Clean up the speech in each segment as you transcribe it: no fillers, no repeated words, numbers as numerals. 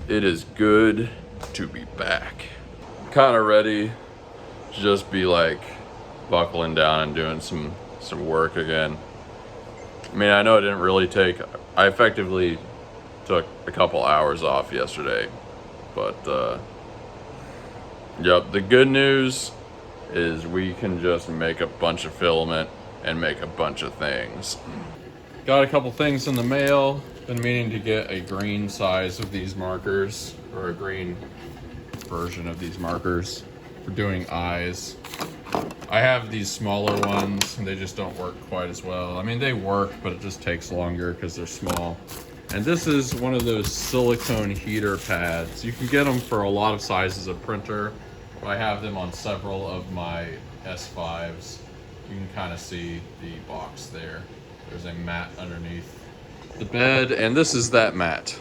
It is good to be back. Kind of ready to just be like buckling down and doing some work again. I mean, I know it didn't really take, I effectively took a couple hours off yesterday, but yep, the good news is we can just make a bunch of filament and make a bunch of things. Got a couple things in the mail. Been meaning to get a green size of these markers, or a green version of these markers for doing eyes. I have these smaller ones and they just don't work quite as well. I mean, they work, but it just takes longer because they're small. And this is one of those silicone heater pads. You can get them for a lot of sizes of printer. I have them on several of my S5s. You can kind of see the box there. There's a mat underneath the bed, and this is that mat.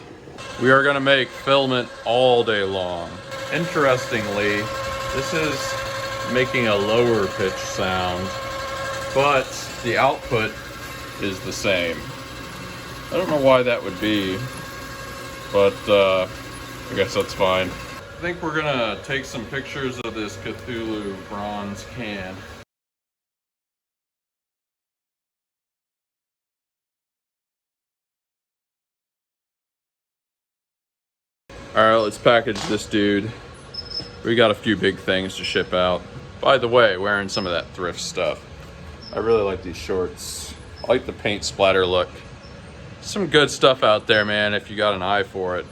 We are gonna make filament all day long. Interestingly, this is making a lower pitch sound, but the output is the same. I don't know why that would be, but I guess that's fine. I think we're gonna take some pictures of this Cthulhu bronze can. All right, let's package this dude. We got a few big things to ship out. By the way, wearing some of that thrift stuff. I really like these shorts. I like the paint splatter look. Some good stuff out there, man, if you got an eye for it.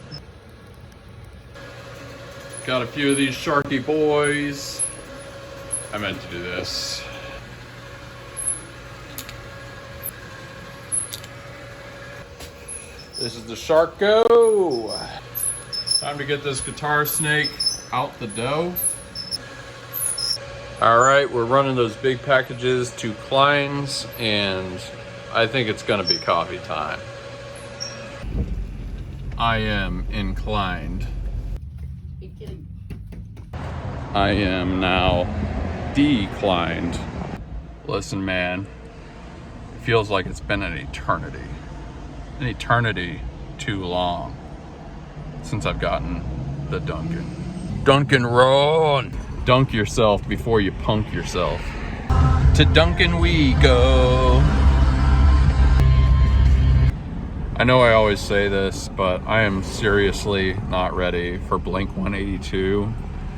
Got a few of these Sharky boys. I meant to do this. This is the Sharko. Time to get this guitar snake out the dough. All right, we're running those big packages to Klein's, and I think it's gonna be coffee time. I am inclined. I am now declined. Listen, man, it feels like it's been an eternity. An eternity too long since I've gotten the Dunkin'. Dunkin' Run! Dunk yourself before you punk yourself. To Dunkin' we go. I know I always say this, but I am seriously not ready for Blink-182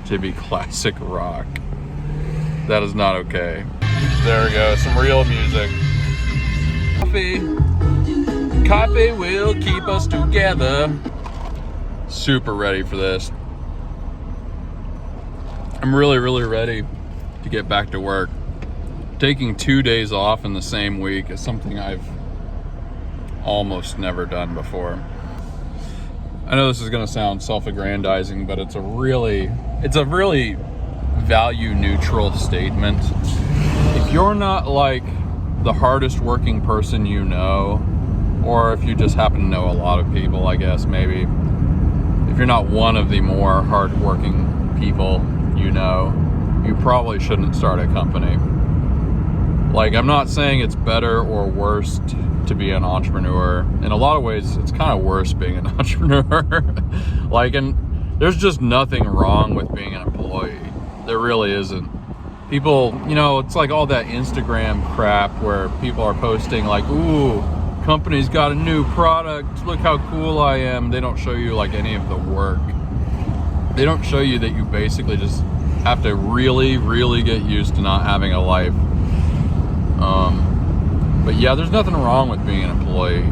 to be classic rock. That is not okay. There we go, some real music. Coffee will keep us together. Super ready for this. I'm really ready to get back to work. Taking 2 days off in the same week is something I've almost never done before. I know this is gonna sound self-aggrandizing, but it's a really value neutral statement. If you're not like the hardest working person you know, or if you just happen to know a lot of people, I guess maybe, if you're not one of the more hardworking people you know, you probably shouldn't start a company. Like, I'm not saying it's better or worse to be an entrepreneur. In a lot of ways, it's kind of worse being an entrepreneur. Like, and there's just nothing wrong with being an employee. There really isn't. People, you know, it's like all that Instagram crap where people are posting like, ooh, company's got a new product, look how cool I am. They don't show you like any of the work. They don't show you that you basically just have to really get used to not having a life. But yeah, there's nothing wrong with being an employee.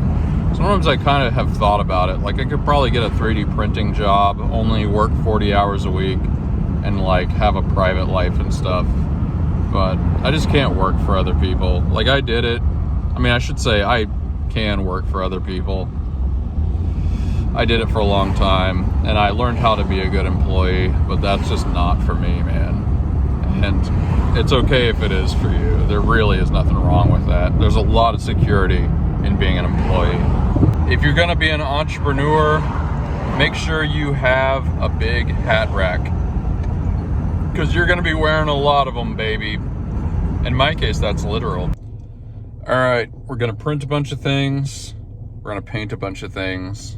Sometimes I kind of have thought about it. Like, I could probably get a 3D printing job, only work 40 hours a week, and like have a private life and stuff. But I just can't work for other people. Like, I did it. I mean, I should say I can work for other people. I did it for a long time, and I learned how to be a good employee, but that's just not for me, man. And it's okay if it is for you. There really is nothing wrong with that. There's a lot of security in being an employee. If you're gonna be an entrepreneur, make sure you have a big hat rack, because you're gonna be wearing a lot of them, baby. In my case, that's literal. All right, we're gonna print a bunch of things. We're gonna paint a bunch of things.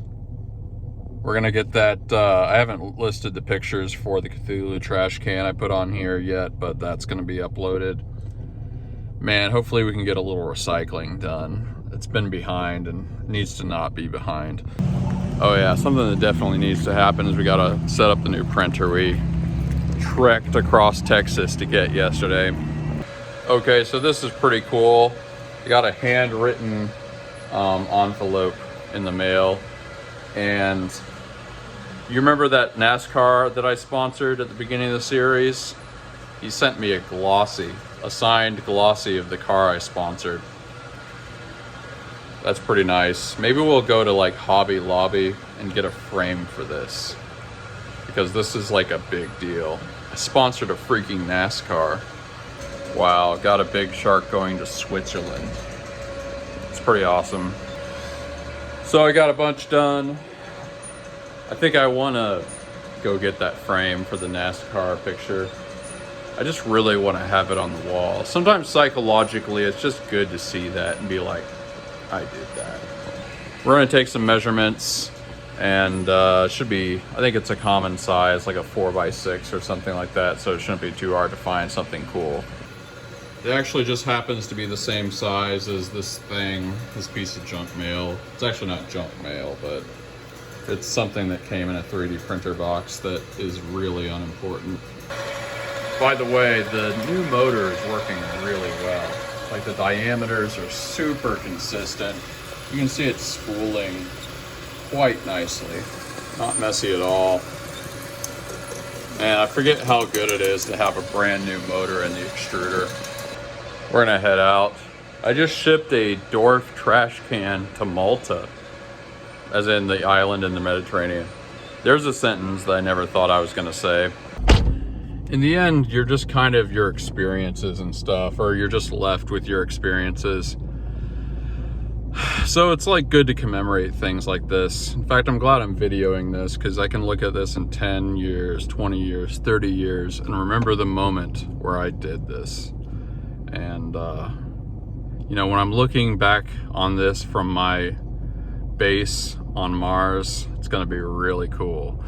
We're gonna get that. I haven't listed the pictures for the Cthulhu trash can I put on here yet, but that's gonna be uploaded. Man, hopefully we can get a little recycling done. It's been behind and needs to not be behind. Oh yeah, something that definitely needs to happen is we gotta set up the new printer we trekked across Texas to get yesterday. Okay, so this is pretty cool. I got a handwritten envelope in the mail, and you remember that NASCAR that I sponsored at the beginning of the series? He sent me a glossy, a signed glossy of the car I sponsored. That's pretty nice. Maybe we'll go to like Hobby Lobby and get a frame for this, because this is like a big deal. I sponsored a freaking NASCAR. Wow, got a big shark going to Switzerland. It's pretty awesome. So I got a bunch done. I think I want to go get that frame for the NASCAR picture. I just really want to have it on the wall. Sometimes psychologically, it's just good to see that and be like, I did that. We're going to take some measurements, and should be, I think it's a common size, like a 4x6 or something like that, so it shouldn't be too hard to find something cool. It actually just happens to be the same size as this thing, this piece of junk mail. It's actually not junk mail, but it's something that came in a 3D printer box that is really unimportant. By the way, the new motor is working really well. Like the diameters are super consistent. You can see it spooling quite nicely. Not messy at all. And I forget how good it is to have a brand new motor in the extruder. We're gonna head out. I just shipped a dwarf trash can to Malta, as in the island in the Mediterranean. There's a sentence that I never thought I was gonna say. In the end, you're just kind of your experiences and stuff, or you're just left with your experiences. So it's like good to commemorate things like this. In fact, I'm glad I'm videoing this, because I can look at this in 10 years, 20 years, 30 years, and remember the moment where I did this. And, you know, when I'm looking back on this from my base on Mars, it's gonna be really cool.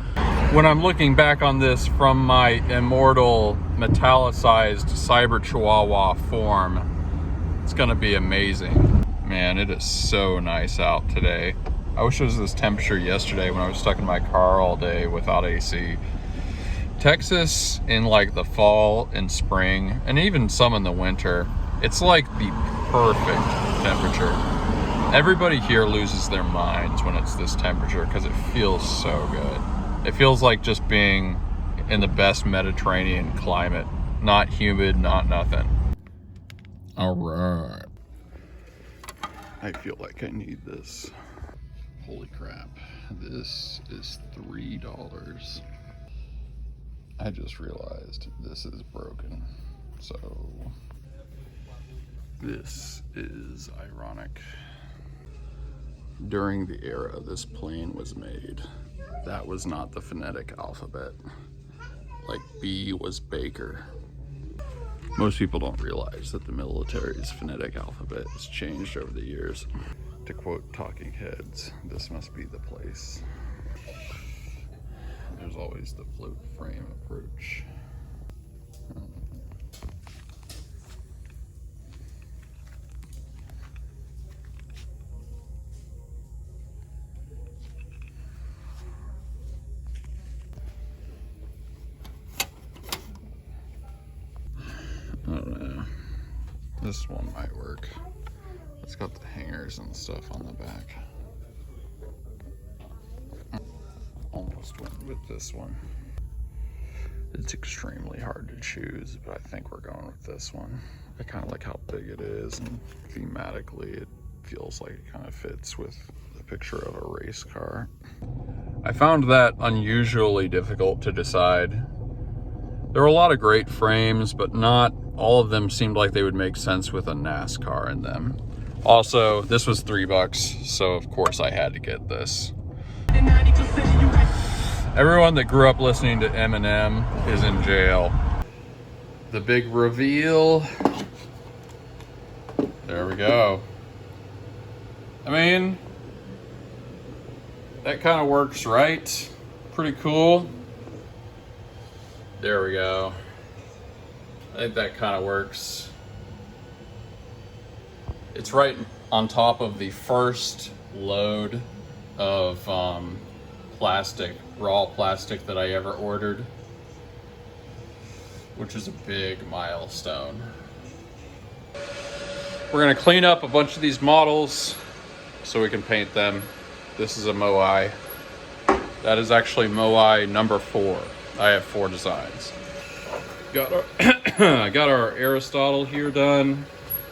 When I'm looking back on this from my immortal metallicized Cyber Chihuahua form, it's gonna be amazing. Man, it is so nice out today. I wish it was this temperature yesterday when I was stuck in my car all day without AC. Texas in like the fall and spring, and even some in the winter, it's like the perfect temperature. Everybody here loses their minds when it's this temperature because it feels so good. It feels like just being in the best Mediterranean climate. Not humid, not nothing. All right. I feel like I need this. Holy crap. This is $3. I just realized this is broken. So this is ironic. During the era this plane was made, that was not the phonetic alphabet. Like B was Baker. Most people don't realize that the military's phonetic alphabet has changed over the years. To quote Talking Heads, this must be the place. There's always the float frame approach. I don't know. This one might work. It's got the hangers and stuff on the back. Almost went with this one. It's extremely hard to choose, but I think we're going with this one. I kind of like how big it is, and thematically it feels like it kind of fits with the picture of a race car. I found that unusually difficult to decide. There were a lot of great frames, but not all of them seemed like they would make sense with a NASCAR in them. Also, this was $3, so of course I had to get this. Everyone that grew up listening to Eminem is in jail. The big reveal. There we go. I mean, that kind of works, right? Pretty cool. There we go. I think that kind of works. It's right on top of the first load of plastic, raw plastic that I ever ordered, which is a big milestone. We're gonna clean up a bunch of these models so we can paint them. This is a Moai. That is actually Moai number 4. I have 4 designs. Got our, got our Aristotle here done.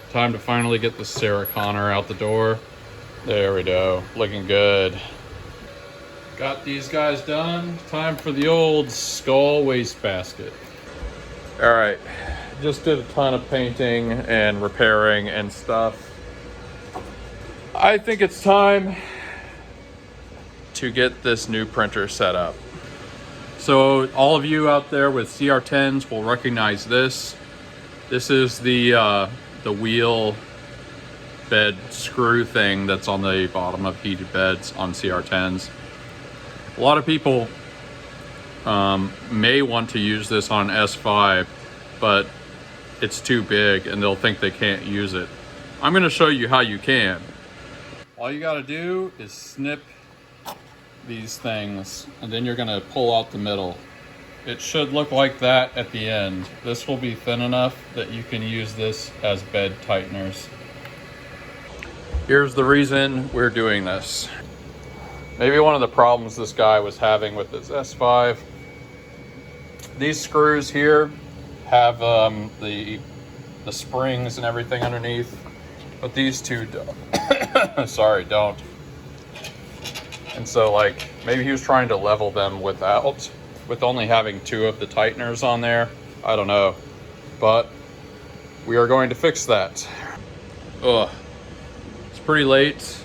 Time to finally get the Sarah Connor out the door. There we go, looking good. Got these guys done. Time for the old skull wastebasket. All right, just did a ton of painting and repairing and stuff. I think it's time to get this new printer set up. So all of you out there with CR10s will recognize this. This is the wheel bed screw thing that's on the bottom of heated beds on CR10s. A lot of people may want to use this on S5, but it's too big and they'll think they can't use it. I'm going to show you how you can. All you got to do is snip these things, and then you're going to pull out the middle. It should look like that at the end. This will be thin enough that you can use this as bed tighteners. Here's the reason we're doing this. Maybe one of the problems this guy was having with his S5, these screws here have the springs and everything underneath, but these two don't. Sorry, don't. And so like, maybe he was trying to level them with only having 2 of the tighteners on there. I don't know, but we are going to fix that. Ugh, it's pretty late,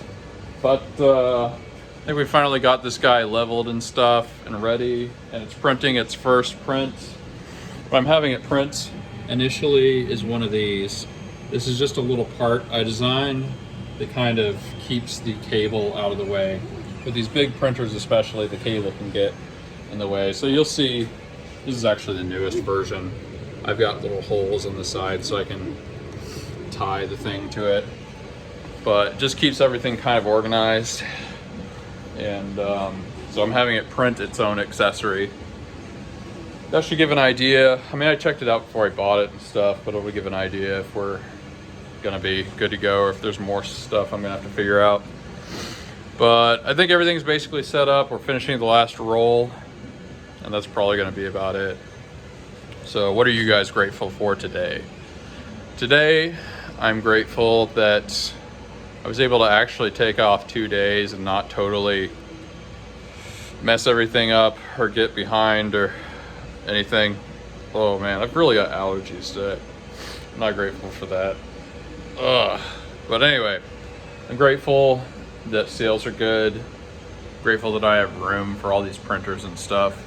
but I think we finally got this guy leveled and stuff and ready, and it's printing its first print. What I'm having it print initially is one of these. This is just a little part I designed that kind of keeps the cable out of the way. With these big printers especially, the cable can get in the way. So you'll see, this is actually the newest version. I've got little holes on the side so I can tie the thing to it. But it just keeps everything kind of organized. And so I'm having it print its own accessory. That should give an idea. I mean, I checked it out before I bought it and stuff, but it'll give an idea if we're gonna be good to go or if there's more stuff I'm gonna have to figure out. But I think everything's basically set up. We're finishing the last roll, and that's probably gonna be about it. So what are you guys grateful for today? Today, I'm grateful that I was able to actually take off 2 days and not totally mess everything up or get behind or anything. Oh man, I've really got allergies today. I'm not grateful for that. Ugh. But anyway, I'm grateful that sales are good. Grateful that I have room for all these printers and stuff.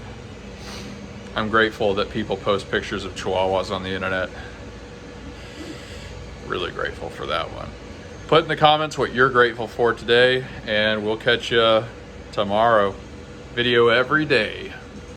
I'm grateful that people post pictures of chihuahuas on the internet. Really grateful for that one. Put in the comments what you're grateful for today, and we'll catch you tomorrow. Video every day.